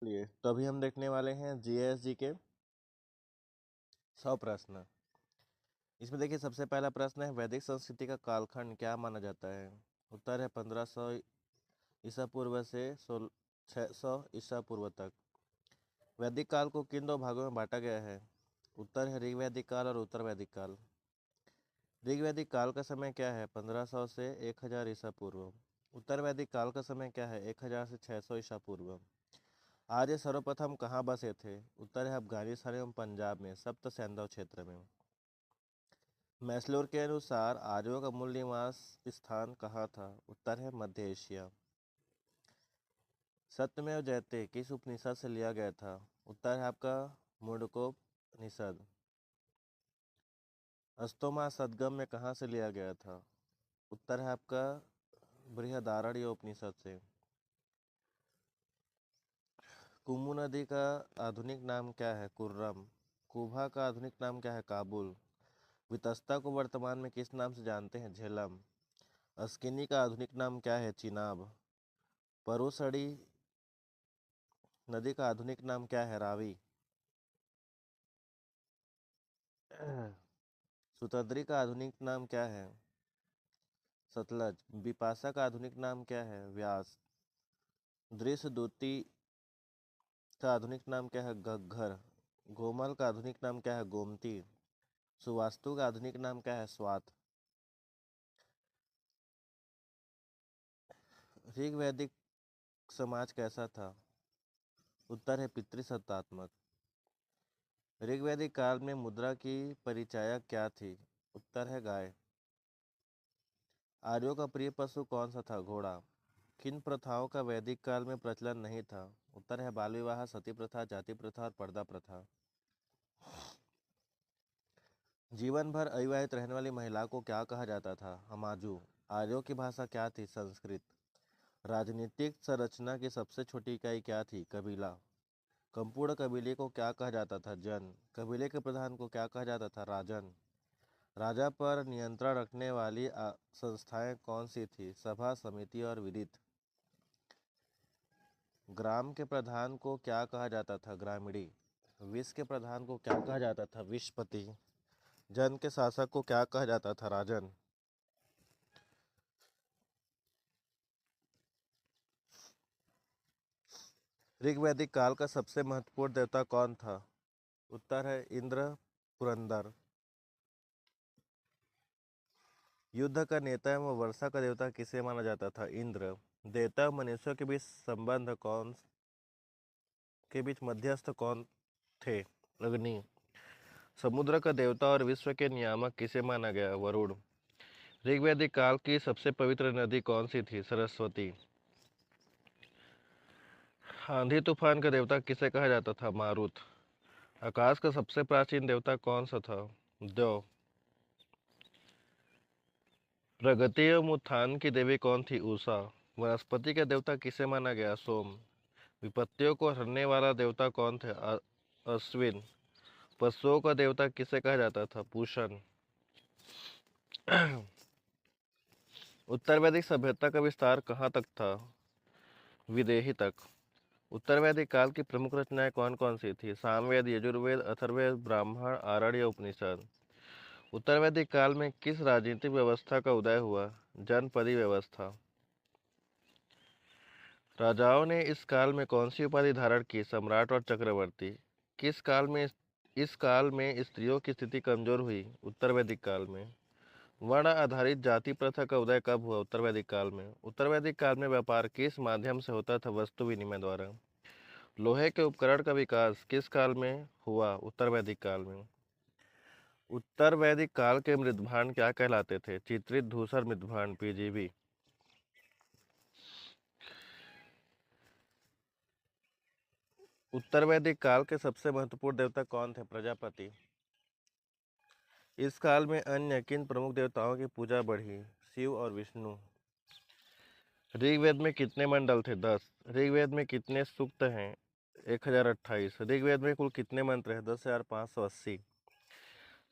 लिए तो अभी हम देखने वाले हैं जीएसजी के 100 प्रश्न। इसमें देखिए सबसे पहला प्रश्न है, वैदिक संस्कृति का कालखंड क्या माना जाता है? उत्तर है 1500 ईसा पूर्व से 600 ईसा पूर्व तक। वैदिक काल को किन दो भागों में बांटा गया है? उत्तर है ऋग्वैदिक काल और उत्तर वैदिक काल। ऋग्वैदिक काल का समय क्या है? 1500 से 1000 ईसा पूर्व। उत्तर वैदिक काल का समय क्या है? 1000 से 600 ईसा पूर्व। आर्य सर्वप्रथम कहाँ बसे थे? उत्तर है अफगानिस्तान एवं पंजाब में सप्त सैंधव क्षेत्र में। मैस्लोर के अनुसार आर्यों का मूल निवास स्थान कहाँ था? उत्तर है मध्य एशिया। सत्यमेव जयते किस उपनिषद से लिया गया था? उत्तर है आपका मुंडकोपनिषद। अस्तोमा सदगम में कहाँ से लिया गया था? उत्तर है आपका बृहदारण्यक उपनिषद से। कुमू नदी का आधुनिक नाम क्या है? कुर्रम। कुभा का आधुनिक नाम क्या है? काबुल। वितस्ता को वर्तमान में किस नाम से जानते हैं? झेलम। अस्किनी का आधुनिक नाम क्या है? चिनाब। परुसड़ी नदी का आधुनिक नाम क्या है? रावी। सुतद्री का आधुनिक नाम क्या है? सतलज। बिपाशा का आधुनिक नाम क्या है? व्यास। दृश्यदूती का आधुनिक नाम क्या है? घग्घर। गोमल का आधुनिक नाम क्या है? गोमती। सुवास्तु का आधुनिक नाम क्या है? स्वात। ऋग्वैदिक समाज कैसा था? उत्तर है पितृसत्तात्मक। ऋग्वैदिक काल में मुद्रा की परिचायक क्या थी? उत्तर है गाय। आर्यों का प्रिय पशु कौन सा था? घोड़ा। किन प्रथाओं का वैदिक काल में प्रचलन नहीं था? उत्तर है बाल विवाह, सती प्रथा, जाति प्रथा और पर्दा प्रथा। जीवन भर अविवाहित रहने वाली महिला को क्या कहा जाता था? हमाजू। आर्यों की भाषा क्या थी? संस्कृत। राजनीतिक संरचना की सबसे छोटी इकाई क्या थी? कबीला। कंपूर्ण कबीले को क्या कहा जाता था? जन। कबीले के प्रधान को क्या कहा जाता था? राजन। राजा पर नियंत्रण रखने वाली संस्थाएं कौन सी थी? सभा, समिति और विदित। ग्राम के प्रधान को क्या कहा जाता था? ग्रामीणी। विष के प्रधान को क्या कहा जाता था? विषपति। जन के शासक को क्या कहा जाता था? राजन। ऋग्वैदिक काल का सबसे महत्वपूर्ण देवता कौन था? उत्तर है इंद्र पुरंदर। युद्ध का नेता एवं वर्षा का देवता किसे माना जाता था? इंद्र। देवता और मनुष्यों के बीच संबंध कौन के बीच मध्यस्थ कौन थे? अग्नि। समुद्र का देवता और विश्व के नियामक किसे माना गया? वरुण। ऋग्वैदिक काल की सबसे पवित्र नदी कौन सी थी? सरस्वती। आंधी तूफान का देवता किसे कहा जाता था? मारुत। आकाश का सबसे प्राचीन देवता कौन सा था? देव। प्रगति एवं उत्थान की देवी कौन थी? उषा। वनस्पति का देवता किसे माना गया? सोम। विपत्तियों को हरने वाला देवता कौन थे? अश्विन। पशुओं का देवता किसे कहा जाता था? पूषण। उत्तर वैदिक सभ्यता का विस्तार कहाँ तक था? विदेही तक। उत्तर वैदिक काल की प्रमुख रचनाएं कौन कौन सी थी? सामवेद, यजुर्वेद, अथर्ववेद, ब्राह्मण, आरण्य, उपनिषद। उत्तर वैदिक काल में किस राजनीतिक व्यवस्था का उदय हुआ? जनपदी व्यवस्था। राजाओं ने इस काल में कौन सी उपाधि धारण की? सम्राट और चक्रवर्ती। किस काल में इस काल में स्त्रियों की स्थिति कमजोर हुई? उत्तर वैदिक काल में। वर्ण आधारित जाति प्रथा का उदय कब हुआ? उत्तर वैदिक काल में। उत्तर वैदिक काल में व्यापार किस माध्यम से होता था? वस्तु विनिमय द्वारा। लोहे के उपकरण का विकास किस काल में हुआ? उत्तर वैदिक काल में। उत्तर वैदिक काल के मृदभांड क्या कहलाते थे? चित्रित धूसर मृदभांड, पीजीवी। उत्तर वैदिक काल के सबसे महत्वपूर्ण देवता कौन थे? प्रजापति। इस काल में अन्य किन प्रमुख देवताओं की पूजा बढ़ी? शिव और विष्णु। ऋग्वेद में कितने मंडल थे? 10। ऋग्वेद में कितने सूक्त हैं? 1028। ऋग्वेद में कुल कितने मंत्र हैं? 10,580।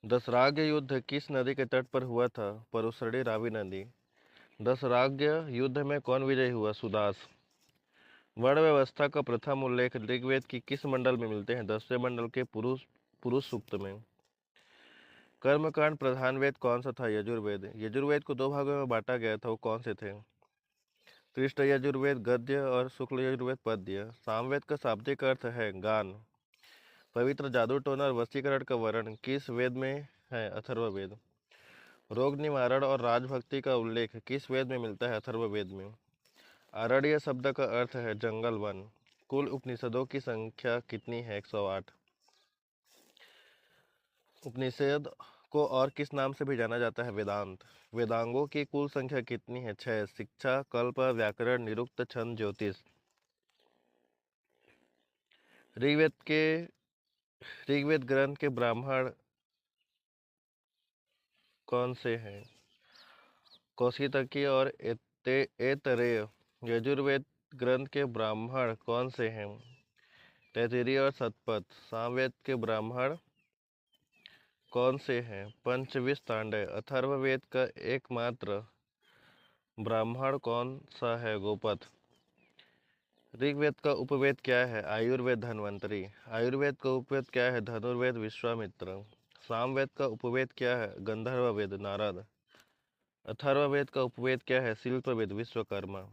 दशराग्य युद्ध किस नदी के तट पर हुआ था? परुसड़ी रावी नदी। दशराग्य युद्ध में कौन विजयी हुआ? सुदास। वर्ण व्यवस्था का प्रथम उल्लेख ऋग्वेद की किस मंडल में मिलते हैं? 10वें मंडल के पुरुष पुरुष सूक्त में। कर्मकांड प्रधान वेद कौन सा था? यजुर्वेद। यजुर्वेद को 2 भागों में बांटा गया था, वो कौन से थे? कृष्ण यजुर्वेद गद्य और शुक्ल यजुर्वेद पद्य। सामवेद का शाब्दिक अर्थ है गान। पवित्र जादू टोना और वशीकरण का वर्णन किस वेद में है? अथर्ववेद। रोग निवारण और राजभक्ति का उल्लेख किस वेद में मिलता है? अथर्ववेद में। आरण्य शब्द का अर्थ है जंगल वन। कुल उपनिषदों की संख्या कितनी है? 108। उपनिषद को और किस नाम से भी जाना जाता है? वेदांत। वेदांगों की कुल संख्या कितनी है? 6। शिक्षा, कल्प, व्याकरण, निरुक्त, छंद, ज्योतिष। ऋग्वेद के ऋग्वेद ग्रंथ के ब्राह्मण कौन से हैं? कौशितकी और ऐतरेय। यजुर्वेद ग्रंथ के ब्राह्मण कौन से हैं? तैत्तिरीय और शतपथ। सामवेद के ब्राह्मण कौन से हैं? पंचविंश तांडव। अथर्ववेद का एकमात्र ब्राह्मण कौन सा है? गोपथ। ऋग्वेद का उपवेद क्या है? आयुर्वेद धन्वंतरी। आयुर्वेद का उपवेद क्या है? धनुर्वेद विश्वामित्र। सामवेद का उपवेद क्या है? गंधर्ववेद नारद। अथर्ववेद का उपवेद क्या है? शिल्पवेद विश्वकर्मा।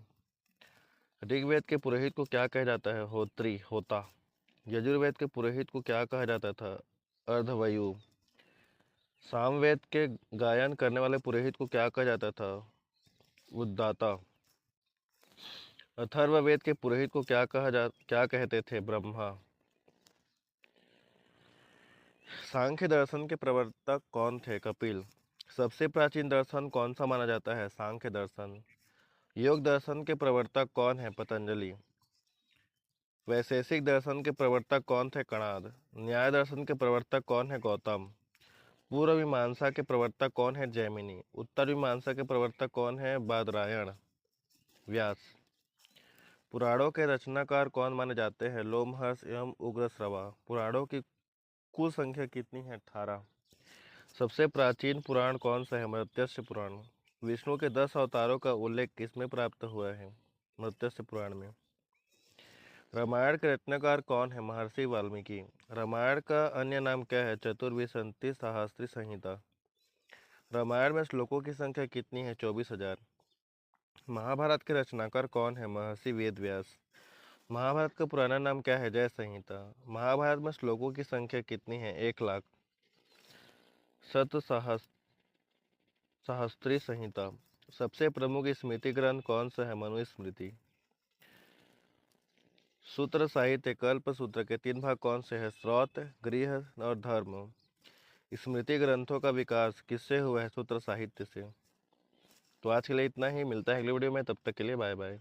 ऋग्वेद के पुरोहित को क्या कहा जाता है? होत्री होता। यजुर्वेद के पुरोहित को क्या कहा जाता था? अर्धवयु। सामवेद के गायन करने वाले पुरोहित को क्या कहा जाता था? उद्दाता। अथर्ववेद के पुरोहित को क्या कहते थे? ब्रह्मा। सांख्य दर्शन के प्रवर्तक कौन थे? कपिल। सबसे प्राचीन दर्शन कौन सा माना जाता है? सांख्य दर्शन। योग दर्शन के प्रवर्तक कौन है? पतंजलि। वैशेषिक दर्शन के प्रवर्तक कौन थे? कणाद। न्याय दर्शन के प्रवर्तक कौन है? गौतम। पूर्व मीमांसा के प्रवर्तक कौन है? जैमिनी। उत्तर मीमांसा के प्रवर्तक कौन है? बादरायण। व्यास। पुराणों के रचनाकार कौन माने जाते हैं? लोमहर्ष एवं उग्रश्रवा। पुराणों की कुल संख्या कितनी है? 18। सबसे प्राचीन पुराण कौन सा है? मर्त्यस्य पुराण। विष्णु के 10 अवतारों का उल्लेख किसमें प्राप्त हुआ है? मर्त्यस्य पुराण में। रामायण के रचनाकार कौन है? महर्षि वाल्मीकि। रामायण का अन्य नाम क्या है? चतुर्विंशति सहस्त्री संहिता। रामायण में श्लोकों की संख्या कितनी है? 24,000। महाभारत के रचनाकार कौन है? महर्षि वेदव्यास। महाभारत का पुराना नाम क्या है? जय संहिता। महाभारत में श्लोकों की संख्या कितनी है? 1,00,000। शत सहस्त्री संहिता। सबसे प्रमुख स्मृति ग्रंथ कौन सा है? मनुस्मृति। सूत्र साहित्य कल्प सूत्र के 3 भाग कौन से हैं? श्रौत, गृह और धर्म। स्मृति ग्रंथों का विकास किससे हुआ है? सूत्र साहित्य से। तो आज के लिए इतना ही, मिलता है अगले वीडियो में, तब तक के लिए बाय बाय।